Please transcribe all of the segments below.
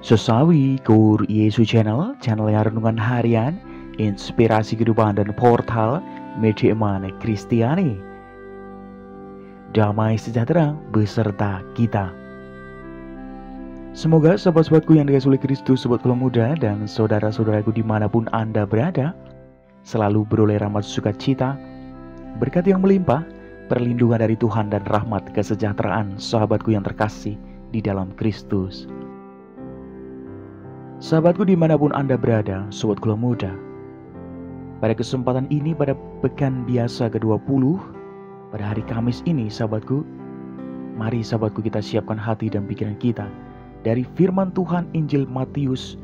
Sesawi Kur Yesu Channel yang renungan harian, inspirasi kehidupan dan portal media iman Kristiani. Damai sejahtera beserta kita. Semoga sahabat-sahabatku yang dikasihi oleh Kristus, sobat keluarga muda dan saudara-saudaraku dimanapun Anda berada, selalu beroleh rahmat sukacita, berkat yang melimpah, perlindungan dari Tuhan dan rahmat kesejahteraan sahabatku yang terkasih di dalam Kristus. Sahabatku dimanapun Anda berada, sobat keluarga muda, pada kesempatan ini, pada pekan biasa ke-20, pada hari Kamis ini sahabatku, mari sahabatku kita siapkan hati dan pikiran kita dari firman Tuhan Injil Matius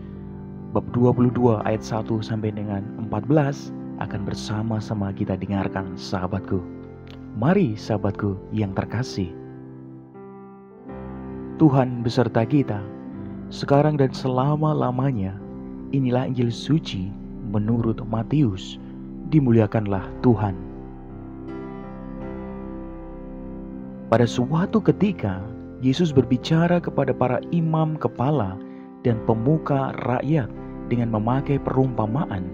bab 22 ayat 1 sampai dengan 14 akan bersama-sama kita dengarkan sahabatku. Mari sahabatku yang terkasih, Tuhan beserta kita sekarang dan selama-lamanya. Inilah Injil suci menurut Matius. Dimuliakanlah Tuhan. Pada suatu ketika Yesus berbicara kepada para imam kepala dan pemuka rakyat dengan memakai perumpamaan.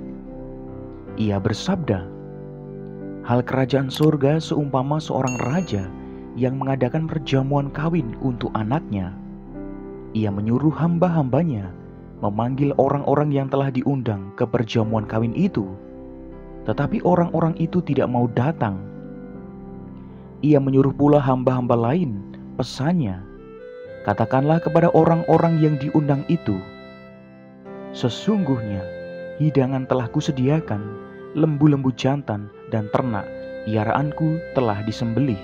Ia bersabda, "Hal kerajaan surga seumpama seorang raja yang mengadakan perjamuan kawin untuk anaknya. Ia menyuruh hamba-hambanya memanggil orang-orang yang telah diundang ke perjamuan kawin itu. Tetapi orang-orang itu tidak mau datang. Ia menyuruh pula hamba-hamba lain, pesannya, 'Katakanlah kepada orang-orang yang diundang itu, sesungguhnya hidangan telah kusediakan, lembu-lembu jantan dan ternak piaraanku telah disembelih.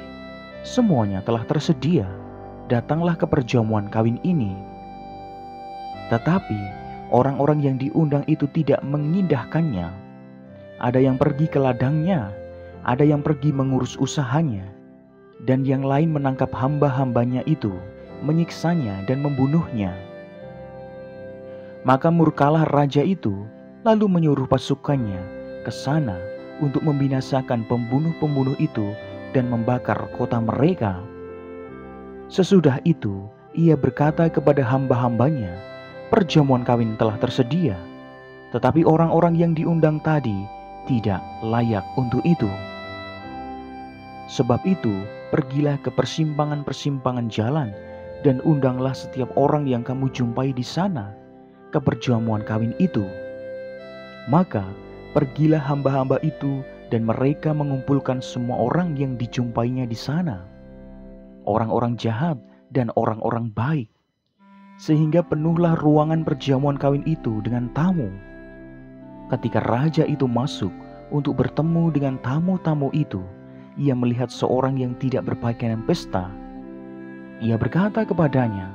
Semuanya telah tersedia. Datanglah ke perjamuan kawin ini.' Tetapi orang-orang yang diundang itu tidak mengindahkannya. Ada yang pergi ke ladangnya, ada yang pergi mengurus usahanya, dan yang lain menangkap hamba-hambanya itu, menyiksanya dan membunuhnya. Maka murkalah raja itu, lalu menyuruh pasukannya ke sana untuk membinasakan pembunuh-pembunuh itu dan membakar kota mereka. Sesudah itu, ia berkata kepada hamba-hambanya, 'Perjamuan kawin telah tersedia, tetapi orang-orang yang diundang tadi tidak layak untuk itu. Sebab itu, pergilah ke persimpangan-persimpangan jalan dan undanglah setiap orang yang kamu jumpai di sana ke perjamuan kawin itu.' Maka pergilah hamba-hamba itu dan mereka mengumpulkan semua orang yang dijumpainya di sana, orang-orang jahat dan orang-orang baik, sehingga penuhlah ruangan perjamuan kawin itu dengan tamu. Ketika raja itu masuk untuk bertemu dengan tamu-tamu itu, ia melihat seorang yang tidak berpakaian pesta. Ia berkata kepadanya,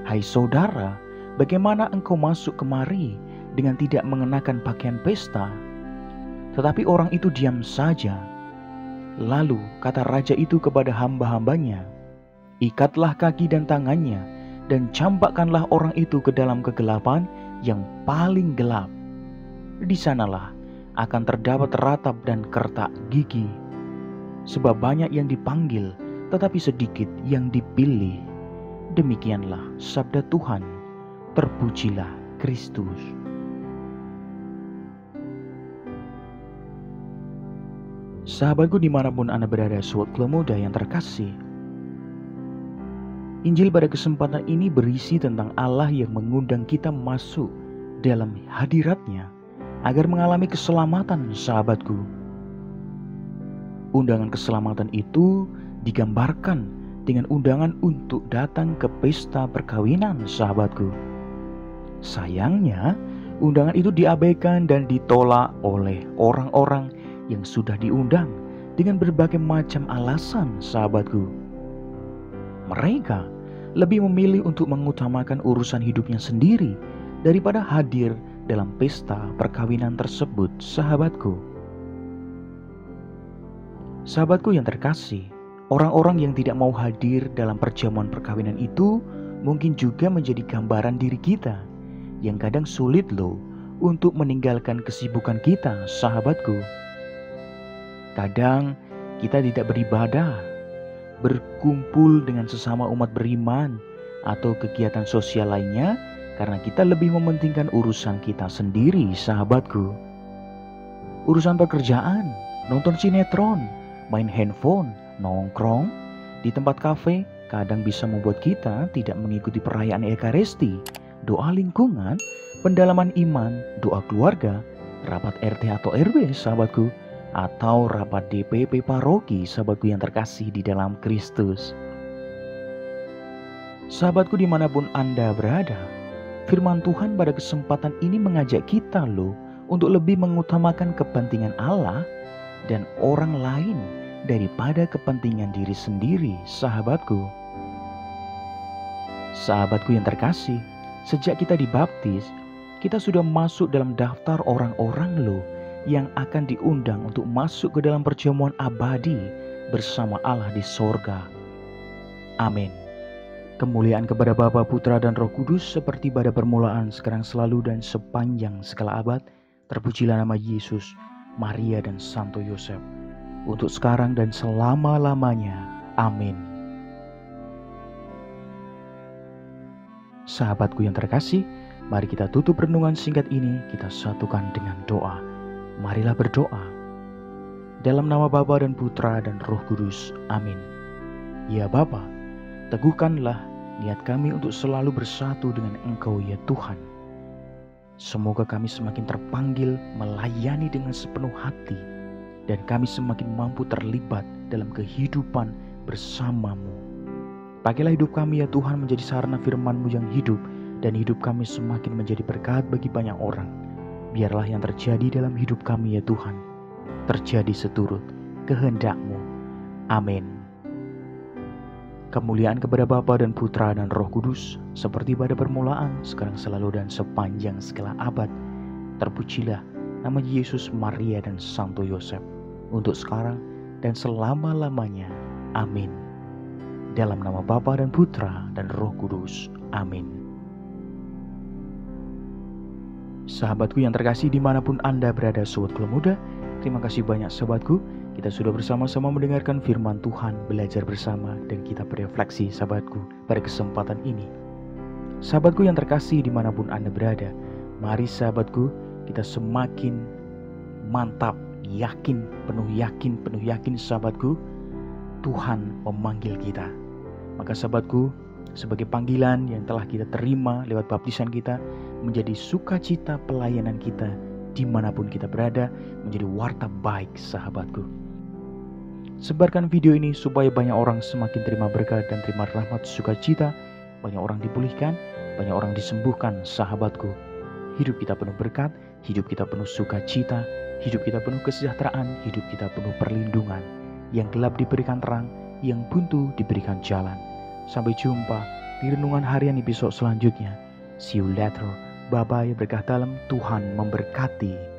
'Hai saudara, bagaimana engkau masuk kemari dengan tidak mengenakan pakaian pesta?' Tetapi orang itu diam saja. Lalu kata raja itu kepada hamba-hambanya, 'Ikatlah kaki dan tangannya dan campakkanlah orang itu ke dalam kegelapan yang paling gelap. Di sanalah akan terdapat ratap dan kertak gigi. Sebab banyak yang dipanggil, tetapi sedikit yang dipilih.' Demikianlah sabda Tuhan. Terpujilah Kristus." Sahabatku dimanapun Anda berada, sobat keluarga muda yang terkasih, Injil pada kesempatan ini berisi tentang Allah yang mengundang kita masuk dalam hadiratnya agar mengalami keselamatan sahabatku. Undangan keselamatan itu digambarkan dengan undangan untuk datang ke pesta perkawinan sahabatku. Sayangnya, undangan itu diabaikan dan ditolak oleh orang-orang yang sudah diundang dengan berbagai macam alasan sahabatku. Mereka lebih memilih untuk mengutamakan urusan hidupnya sendiri daripada hadir dalam pesta perkawinan tersebut sahabatku. Sahabatku yang terkasih, orang-orang yang tidak mau hadir dalam perjamuan perkawinan itu mungkin juga menjadi gambaran diri kita yang kadang sulit loh untuk meninggalkan kesibukan kita sahabatku. Kadang kita tidak beribadah, berkumpul dengan sesama umat beriman, atau kegiatan sosial lainnya karena kita lebih mementingkan urusan kita sendiri, sahabatku. Urusan pekerjaan, nonton sinetron, main handphone, nongkrong di tempat kafe kadang bisa membuat kita tidak mengikuti perayaan Ekaristi, doa lingkungan, pendalaman iman, doa keluarga, rapat RT atau RW, sahabatku, atau rapat DPP paroki, sahabatku yang terkasih di dalam Kristus. Sahabatku dimanapun Anda berada, firman Tuhan pada kesempatan ini mengajak kita untuk lebih mengutamakan kepentingan Allah dan orang lain daripada kepentingan diri sendiri, sahabatku. Sahabatku yang terkasih, sejak kita dibaptis, kita sudah masuk dalam daftar orang-orang yang akan diundang untuk masuk ke dalam perjamuan abadi bersama Allah di sorga. Amin. Kemuliaan kepada Bapa, Putra, dan Roh Kudus seperti pada permulaan, sekarang, selalu, dan sepanjang segala abad. Terpujilah nama Yesus, Maria, dan Santo Yosef, untuk sekarang dan selama-lamanya. Amin. Sahabatku yang terkasih, mari kita tutup renungan singkat ini, kita satukan dengan doa. Marilah berdoa. Dalam nama Bapa dan Putra dan Roh Kudus. Amin. Ya Bapa, teguhkanlah niat kami untuk selalu bersatu dengan Engkau ya Tuhan. Semoga kami semakin terpanggil melayani dengan sepenuh hati, dan kami semakin mampu terlibat dalam kehidupan bersama-Mu. Pakailah hidup kami ya Tuhan menjadi sarana firman-Mu yang hidup, dan hidup kami semakin menjadi berkat bagi banyak orang. Biarlah yang terjadi dalam hidup kami ya Tuhan, terjadi seturut kehendak-Mu. Amin. Kemuliaan kepada Bapa dan Putra dan Roh Kudus, seperti pada permulaan, sekarang, selalu, dan sepanjang segala abad. Terpujilah nama Yesus, Maria, dan Santo Yosef, untuk sekarang dan selama-lamanya. Amin. Dalam nama Bapa dan Putra dan Roh Kudus. Amin. Sahabatku yang terkasih dimanapun Anda berada, sobat Keluh Muda, terima kasih banyak sahabatku. Kita sudah bersama-sama mendengarkan firman Tuhan, belajar bersama, dan kita berefleksi sahabatku pada kesempatan ini. Sahabatku yang terkasih dimanapun Anda berada, mari sahabatku kita semakin mantap, penuh yakin sahabatku, Tuhan memanggil kita. Maka sahabatku, sebagai panggilan yang telah kita terima lewat baptisan kita, menjadi sukacita pelayanan kita dimanapun kita berada, menjadi warta baik sahabatku. Sebarkan video ini supaya banyak orang semakin terima berkat dan terima rahmat sukacita, banyak orang dipulihkan, banyak orang disembuhkan sahabatku. Hidup kita penuh berkat, hidup kita penuh sukacita, hidup kita penuh kesejahteraan, hidup kita penuh perlindungan. Yang gelap diberikan terang, yang buntu diberikan jalan. Sampai jumpa di renungan harian episode selanjutnya. See you later. Bye-bye, berkah dalam, Tuhan memberkati.